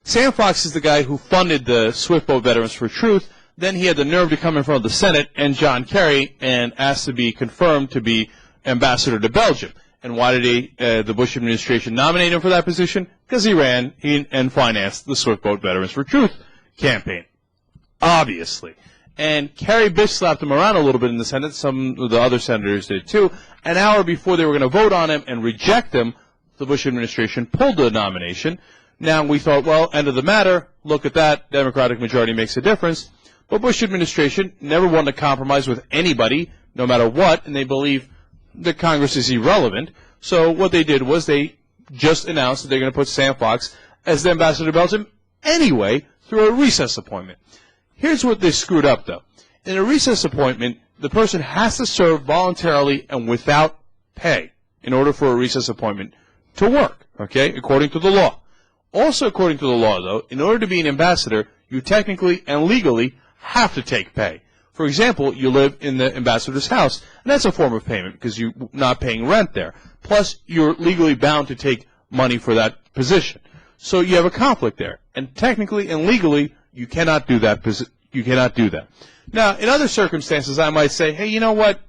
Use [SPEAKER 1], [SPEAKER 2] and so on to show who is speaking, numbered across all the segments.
[SPEAKER 1] Sam Fox is the guy who funded the Swift Boat Veterans for Truth. Then he had the nerve to come in front of the Senate and John Kerry and ask to be confirmed to be ambassador to Belgium. And why did the Bush administration nominate him for that position? Because he ran and financed the Swift Boat Veterans for Truth campaign, obviously. And Kerry bitch slapped him around a little bit in the Senate. Some of the other senators did too. An hour before they were going to vote on him and reject him, the Bush administration pulled the nomination. Now we thought, well, end of the matter. Look at that. Democratic majority makes a difference. But Bush administration never wanted to compromise with anybody, no matter what, and they believe that Congress is irrelevant. So what they did was they just announced that they're going to put Sam Fox as the ambassador to Belgium anyway through a recess appointment. Here's what they screwed up, though. In a recess appointment, the person has to serve voluntarily and without pay in order for a recess appointment to work, okay, according to the law. Also according to the law, though, in order to be an ambassador, you technically and legally have to take pay. For example, you live in the ambassador's house, and that's a form of payment because you're not paying rent there. Plus, you're legally bound to take money for that position. So you have a conflict there. And technically and legally, you cannot do that. You cannot do that. Now, in other circumstances, I might say, hey, you know what?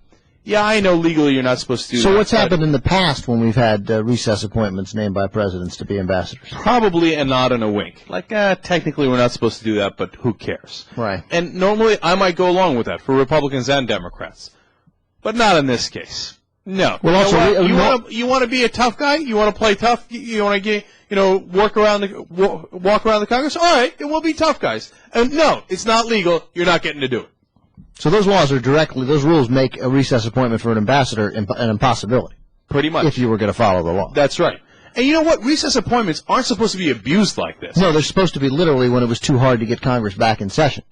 [SPEAKER 1] Yeah, I know legally you're not supposed to do that.
[SPEAKER 2] So what's happened in the past when we've had recess appointments named by presidents to be ambassadors?
[SPEAKER 1] Probably a nod and a wink. Like, technically we're not supposed to do that, but who cares?
[SPEAKER 2] Right.
[SPEAKER 1] And normally I might go along with that for Republicans and Democrats. But not in this case. No.
[SPEAKER 2] Well, also,
[SPEAKER 1] you want to be a tough guy? You want to play tough? You want to get, walk around the Congress? All right, and we'll be tough guys. And no, it's not legal. You're not getting to do it.
[SPEAKER 2] So those rules make a recess appointment for an ambassador an impossibility.
[SPEAKER 1] Pretty much.
[SPEAKER 2] If you were going to follow the law.
[SPEAKER 1] That's right. And you know what? Recess appointments aren't supposed to be abused like this.
[SPEAKER 2] No, they're supposed to be literally when it was too hard to get Congress back in session.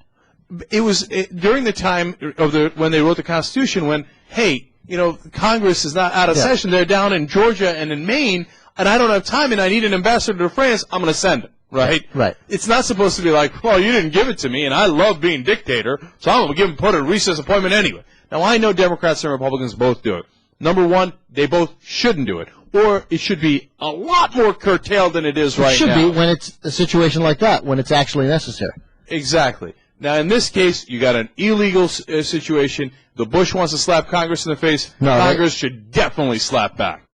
[SPEAKER 1] It was during the time of when they wrote the Constitution when, hey, Congress is not out of session. They're down in Georgia and in Maine, and I don't have time, and I need an ambassador to France. I'm going to send him. Right?
[SPEAKER 2] Right.
[SPEAKER 1] It's not supposed to be like, well, you didn't give it to me, and I love being dictator, so I'm going to put a recess appointment anyway. Now, I know Democrats and Republicans both do it. Number one, they both shouldn't do it. Or it should be a lot more curtailed than it is right now. It should be
[SPEAKER 2] when it's a situation like that, when it's actually necessary.
[SPEAKER 1] Exactly. Now, in this case, you got an illegal situation. The Bush wants to slap Congress in the face.
[SPEAKER 2] No,
[SPEAKER 1] Congress should definitely slap back.